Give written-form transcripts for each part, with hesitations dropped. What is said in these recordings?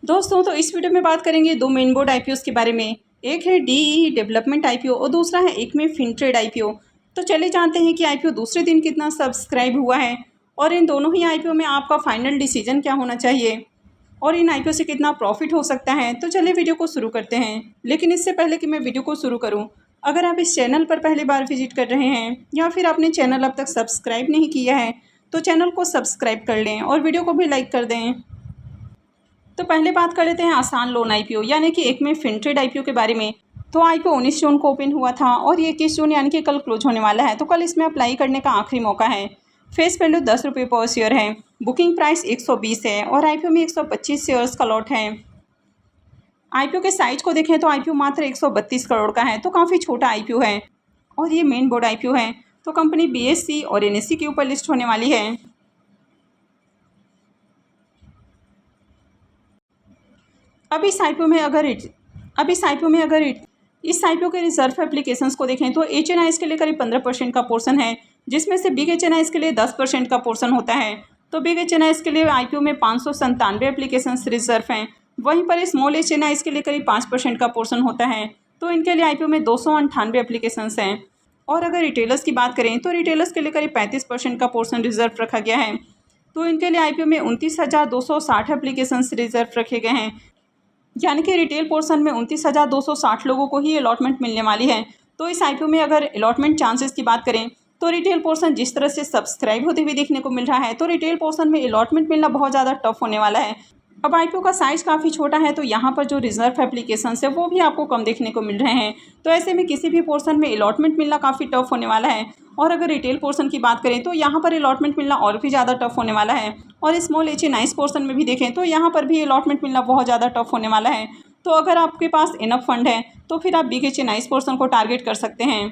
दोस्तों तो इस वीडियो में बात करेंगे दो मेन बोर्ड आईपीओस के बारे में। एक है डीई डेवलपमेंट आईपीओ और दूसरा है एक में फिनट्रेड आईपीओ। तो चले जानते हैं कि आईपीओ दूसरे दिन कितना सब्सक्राइब हुआ है और इन दोनों ही आईपीओ में आपका फाइनल डिसीजन क्या होना चाहिए और इन आईपीओ से कितना प्रॉफिट हो सकता है। तो चलिए वीडियो को शुरू करते हैं। लेकिन इससे पहले कि मैं वीडियो को शुरू करूँ, अगर आप इस चैनल पर पहली बार विजिट कर रहे हैं या फिर आपने चैनल अब तक सब्सक्राइब नहीं किया है तो चैनल को सब्सक्राइब कर लें और वीडियो को भी लाइक कर दें। तो पहले बात कर लेते हैं आसान लोन आईपीओ यानी कि एक में फिनट्रेड आईपीओ के बारे में। तो आईपीओ 19 जून को ओपन हुआ था और ये 21 जून यानी कि कल क्लोज होने वाला है। तो कल इसमें अप्लाई करने का आखिरी मौका है। फेस वैल्यू 10 रुपये पर शेयर है। बुकिंग प्राइस 120 है और आईपीओ में 125 शेयर्स का लॉट है। आईपीओ के साइज को देखें तो आईपीओ मात्र 132 करोड़ का है, तो काफ़ी छोटा आईपीओ है और ये मेन बोर्ड आईपीओ है। तो कंपनी बीएसई और एनएसई के ऊपर लिस्ट होने वाली है। अब इस आईपीओ के रिजर्व एप्लीकेशंस को देखें तो एचएनआईज के लिए करीब 15% का पोर्शन है, जिसमें से बिग एचएनआईज के लिए 10% का पोर्शन होता है। तो बिग एचएनआईज के लिए आईपीओ में 597 एप्लीकेशंस रिजर्व हैं। वहीं पर स्मॉल एचएनआईज के लिए करीब 5% का पोर्शन होता है। तो इनके लिए आईपीओ में 298 एप्लीकेशंस हैं। और अगर रिटेलर्स की बात करें तो रिटेलर्स के लिए करीब 35% का पोर्शन रिजर्व रखा गया है। तो इनके लिए आईपीओ में 29,260 एप्लीकेशंस रिजर्व रखे गए हैं, यानी कि रिटेल पोर्शन में 29,260 लोगों को ही अलॉटमेंट मिलने वाली है। तो इस आईपीओ में अगर अलॉटमेंट चांसेस की बात करें तो रिटेल पोर्शन जिस तरह से सब्सक्राइब होते हुए देखने को मिल रहा है, तो रिटेल पोर्शन में अलॉटमेंट मिलना बहुत ज़्यादा टफ होने वाला है। अब आईपीओ का साइज़ काफ़ी छोटा है, तो यहाँ पर जो रिजर्व एप्लीकेशंस है वो भी आपको कम देखने को मिल रहे हैं। तो ऐसे में किसी भी पोर्शन में अलॉटमेंट मिलना काफ़ी टफ होने वाला है। और अगर रिटेल पोर्शन की बात करें तो यहाँ पर अलॉटमेंट मिलना और भी ज़्यादा टफ होने वाला है। और स्मॉल एचएनआईज पोर्शन में भी देखें तो यहाँ पर भी अलॉटमेंट मिलना बहुत ज़्यादा टफ होने वाला है। तो अगर आपके पास इनफ फंड है तो फिर आप बिग एचएनआईज पोर्शन को टारगेट कर सकते हैं।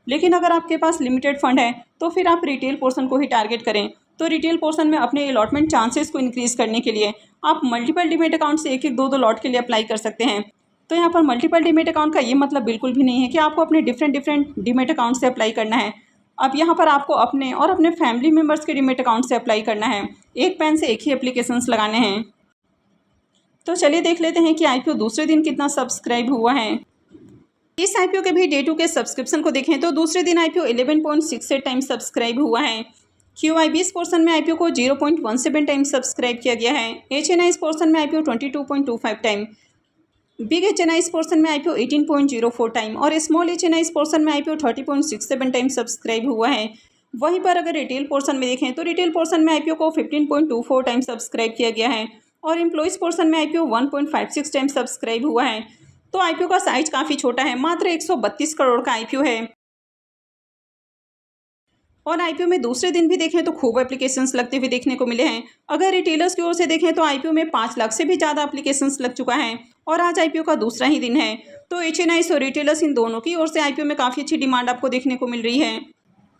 लेकिन अगर आपके पास लिमिटेड फंड है तो फिर आप रिटेल पोर्शन को ही टारगेट करें। तो रिटेल पोर्शन में अपने अलॉटमेंट चांसेस को इंक्रीज़ करने के लिए आप मल्टीपल डीमेट अकाउंट से एक एक दो लॉट के लिए अप्लाई कर सकते हैं। तो यहाँ पर मल्टीपल डीमेट अकाउंट का ये मतलब बिल्कुल भी नहीं है कि आपको अपने डिफरेंट डीमेट अकाउंट से अप्लाई करना है। अब यहाँ पर आपको अपने और अपने फैमिली मेम्बर्स के डीमेट अकाउंट से अप्लाई करना है। एक पेन से एक ही एप्लीकेशंस लगाने हैं। तो चलिए देख लेते हैं कि आईपीओ दूसरे दिन कितना सब्सक्राइब हुआ है। इस आईपीओ के भी डे 2 के सब्सक्रिप्शन को देखें तो दूसरे दिन आईपीओ 11.68 टाइम्स सब्सक्राइब हुआ है। क्यूआईबीएस पोर्शन में आईपीओ को 0.17 टाइम्स सब्सक्राइब किया गया है। एचएनआईज पोर्शन में आईपीओ 22.25 टाइम, बिग एचएनआईज पोर्शन में आईपीओ 18.04 टाइम और स्मॉल एचएनआईज पोर्शन में आईपीओ 30.67 टाइम सब्सक्राइब हुआ है। वहीं पर अगर रिटेल पोर्शन में देखें तो रिटेल पोर्शन में आईपीओ को 15.24 टाइम सब्सक्राइब किया गया है और एम्प्लॉइज पोर्शन में आईपीओ 1.56 टाइम सब्सक्राइब हुआ है। तो आईपीओ का साइज काफ़ी छोटा है, मात्र 132 करोड़ का आईपीओ है। और आईपीओ में दूसरे दिन भी देखें तो खूब एप्लीकेशंस लगते हुए देखने को मिले हैं। अगर रिटेलर्स की ओर से देखें तो आईपीओ में 5 लाख से भी ज़्यादा एप्लीकेशंस लग चुका है और आज आईपीओ का दूसरा ही दिन है। तो एचएनआईज और रिटेलर्स इन दोनों की ओर से आईपीओ में काफ़ी अच्छी डिमांड आपको देखने को मिल रही है।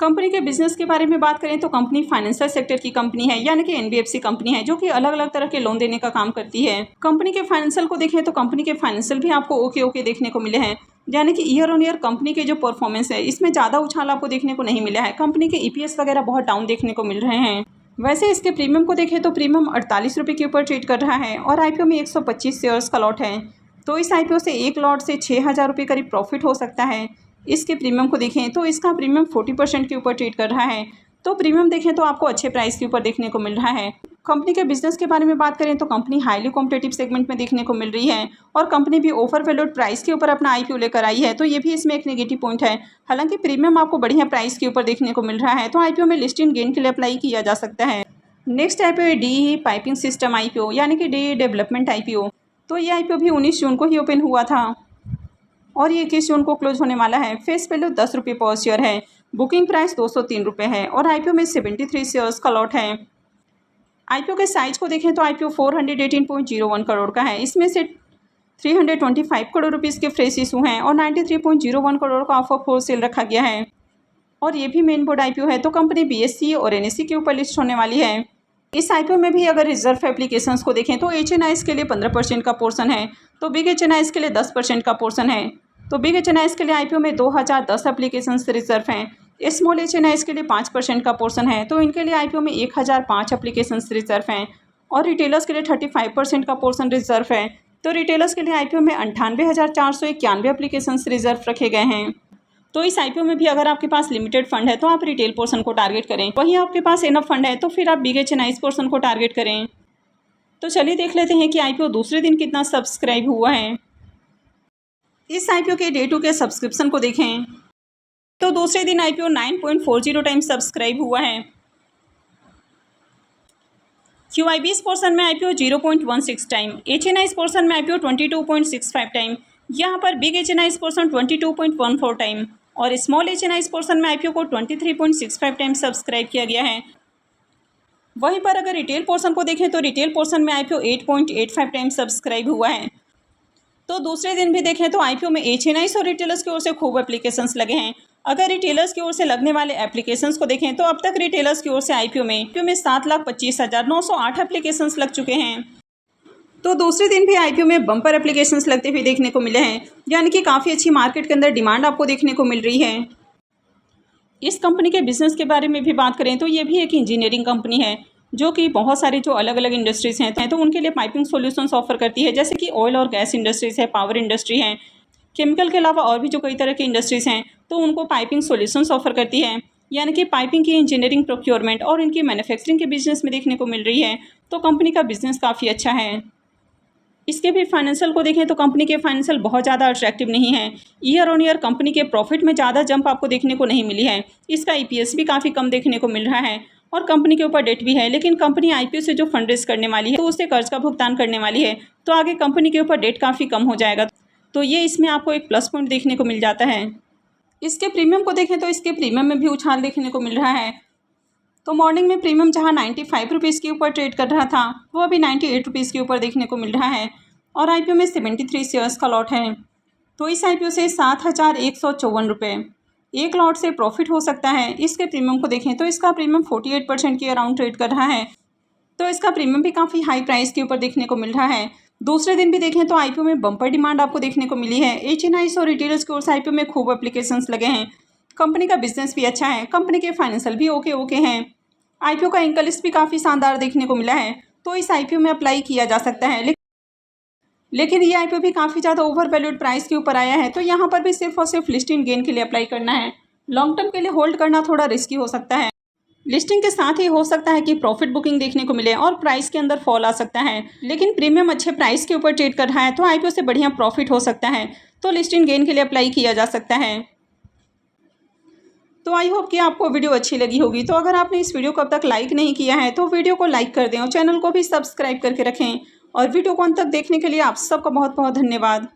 कंपनी के बिजनेस के बारे में बात करें तो कंपनी फाइनेंशियल सेक्टर की कंपनी है, यानी कि एनबीएफसी कंपनी है, जो कि अलग अलग तरह के लोन देने का काम करती है। कंपनी के फाइनेंशियल को देखें तो कंपनी के फाइनेंशियल भी आपको ओके देखने को मिले हैं, यानी कि ईयर ऑन ईयर कंपनी के जो परफॉर्मेंस है इसमें ज़्यादा उछाल आपको देखने को नहीं मिला है। कंपनी के ईपीएस वगैरह बहुत डाउन देखने को मिल रहे हैं। वैसे इसके प्रीमियम को देखें तो प्रीमियम 48 रुपये के ऊपर ट्रेड कर रहा है और आईपीओ में 125 शेयर्स का लॉट है। तो इस आईपीओ से एक लॉट से 6,000 रुपये करीब प्रॉफिट हो सकता है। इसके प्रीमियम को देखें तो इसका प्रीमियम 40% के ऊपर ट्रेड कर रहा है। तो प्रीमियम देखें तो आपको अच्छे प्राइस के ऊपर देखने को मिल रहा है। कंपनी के बिजनेस के बारे में बात करें तो कंपनी हाईली कॉम्पिटिटिव सेगमेंट में देखने को मिल रही है और कंपनी भी ओवर वैल्यूड प्राइस के ऊपर अपना आईपीओ लेकर आई है। तो ये भी इसमें एक नेगेटिव पॉइंट है। हालांकि प्रीमियम आपको बढ़िया प्राइस के ऊपर देखने को मिल रहा है, तो आईपीओ में लिस्टिंग गेन के लिए अप्लाई किया जा सकता है। नेक्स्ट आईपीओ है डीई पाइपिंग सिस्टम आईपीओ, यानी कि डीई डेवलपमेंट आईपीओ। तो ये आईपीओ भी 19 जून को ही ओपन हुआ था और ये 21 जून को क्लोज होने वाला है। फेस वैल्यू 10 रुपये पर शेयर है। बुकिंग प्राइस 203 रुपये है और आईपीओ में 73 शेयर्स का लॉट है। आईपीओ के साइज को देखें तो आईपीओ 418.01 करोड़ का है। इसमें से 325 करोड़ रुपीज़ के फ्रेश इशू हैं और 93.01 करोड़ का ऑफ होल सेल रखा गया है। और ये भी मेन बोर्ड आईपीओ है, तो कंपनी बीएसई और एनएसई के ऊपर लिस्ट होने वाली है। इस आईपीओ में भी अगर रिजर्व एप्लीकेशंस को देखें तो एचएनआईज के लिए 15% का पोर्शन है, तो बिग एचएनआईज के लिए 10% का पोर्शन है। तो बिग एचएनआईज के लिए आईपीओ में 2010 एप्लीकेशंस रिजर्व हैं। स्मॉल एचएनआईज के लिए 5% का पोर्शन है, तो इनके लिए आईपीओ में 1005 एप्लीकेशंस रिजर्व हैं। और रिटेलर्स के लिए 35% का पोर्शन रिजर्व है। तो रिटेलर्स के लिए आईपीओ में 98,491 एप्लीकेशंस रिजर्व रखे गए हैं। तो इस आईपीओ में भी अगर आपके पास लिमिटेड फंड है तो आप रिटेल पोर्शन को टारगेट करें, वहीं आपके पास इनफ फंड है तो फिर आप बिग एचएनआईज पोर्शन को टारगेट करें। तो चलिए देख लेते हैं कि आईपीओ दूसरे दिन कितना सब्सक्राइब हुआ है। इस आईपीओ के डे 2 के सब्सक्रिप्शन को देखें तो दूसरे दिन आईपीओ 9.40 टाइम्स सब्सक्राइब हुआ है। क्यूआईबीएस पोर्शन में आईपीओ 0.16 टाइम, एचएनआईज पोर्शन में आईपीओ 22.65 टाइम, यहाँ पर बिग एचएनआईज पोर्शन 22.14 टाइम और स्मॉल एचएनआईज पोर्शन में आईपीओ को 23.65 टाइम सब्सक्राइब किया गया है। वहीं पर अगर रिटेल पोर्शन को देखें तो रिटेल पोर्शन में आईपीओ 8.85 टाइम सब्सक्राइब हुआ है। तो दूसरे दिन भी देखें तो आईपीओ में एचएनआईज और रिटेलर्स की ओर से खूब एप्लीकेशंस लगे हैं। अगर रिटेलर्स की ओर से लगने वाले एप्लीकेशंस को देखें तो अब तक रिटेलर्स की ओर से आईपीओ में 7,25,908 एप्लीकेशंस लग चुके हैं। तो दूसरे दिन भी आईपीओ में बम्पर एप्लीकेशंस लगते हुए देखने को मिले हैं, यानी कि काफ़ी अच्छी मार्केट के अंदर डिमांड आपको देखने को मिल रही है। इस कंपनी के बिजनेस के बारे में भी बात करें तो ये भी एक इंजीनियरिंग कंपनी है जो कि बहुत सारी जो अलग अलग इंडस्ट्रीज़ हैं तो उनके लिए पाइपिंग सॉल्यूशंस ऑफर करती है, जैसे कि ऑयल और गैस इंडस्ट्रीज़ है, पावर इंडस्ट्री है, केमिकल के अलावा और भी जो कई तरह की इंडस्ट्रीज़ हैं तो उनको पाइपिंग सॉल्यूशंस ऑफर करती है, यानी कि पाइपिंग की इंजीनियरिंग, प्रोक्योरमेंट और इनकी मैन्युफैक्चरिंग के बिजनेस में देखने को मिल रही है। तो कंपनी का बिजनेस काफ़ी अच्छा है। इसके भी फाइनेंशियल को देखें तो कंपनी के फाइनेंशियल बहुत ज़्यादा अट्रैक्टिव नहीं है। ईयर ऑन ईयर कंपनी के प्रॉफिट में ज़्यादा जंप आपको देखने को नहीं मिली है। इसका ईपीएस भी काफ़ी कम देखने को मिल रहा है और कंपनी के ऊपर डेट भी है, लेकिन कंपनी आईपीओ से जो फंड रेज करने वाली है तो उससे कर्ज का भुगतान करने वाली है, तो आगे कंपनी के ऊपर डेट काफ़ी कम हो जाएगा। तो ये इसमें आपको एक प्लस पॉइंट देखने को मिल जाता है। इसके प्रीमियम को देखें तो इसके प्रीमियम में भी उछाल देखने को मिल रहा है। तो मॉर्निंग में प्रीमियम जहाँ 95 रुपीज़ के ऊपर ट्रेड कर रहा था वो अभी 98 रुपीज़ के ऊपर देखने को मिल रहा है और आईपीओ में 73 शेयर्स का लॉट है। तो इस आईपीओ से 7,154 रुपये एक लॉट से प्रॉफिट हो सकता है। इसके प्रीमियम को देखें तो इसका प्रीमियम 48% के अराउंड ट्रेड कर रहा है, तो इसका प्रीमियम भी काफ़ी हाई प्राइस के ऊपर देखने को मिल रहा है। दूसरे दिन भी देखें तो आईपीओ में बम्पर डिमांड आपको देखने को मिली है। एचएनआईज और रिटेलर्स की ओर से आईपीओ में खूब एप्लीकेशंस लगे हैं। कंपनी का बिजनेस भी अच्छा है, कंपनी के फाइनेंशियल भी ओके हैं। आईपीओ का एंकल लिस्ट भी काफ़ी शानदार देखने को मिला है, तो इस आईपीओ में अप्लाई किया जा सकता है। लेकिन ये आईपीओ भी काफ़ी ज़्यादा ओवर वैल्यूड प्राइस के ऊपर आया है, तो यहाँ पर भी सिर्फ और सिर्फ लिस्टिंग गेन के लिए अप्लाई करना है। लॉन्ग टर्म के लिए होल्ड करना थोड़ा रिस्की हो सकता है। लिस्टिंग के साथ ही हो सकता है कि प्रॉफिट बुकिंग देखने को मिले और प्राइस के अंदर फॉल आ सकता है, लेकिन प्रीमियम अच्छे प्राइस के ऊपर ट्रेड कर रहा है तो आईपीओ से बढ़िया प्रॉफिट हो सकता है, तो लिस्टिंग गेन के लिए अप्लाई किया जा सकता है। तो आई होप कि आपको वीडियो अच्छी लगी होगी। तो अगर आपने इस वीडियो को अब तक लाइक नहीं किया है तो वीडियो को लाइक कर दें और चैनल को भी सब्सक्राइब करके रखें। और वीडियो को अंत तक देखने के लिए आप सबका बहुत बहुत धन्यवाद।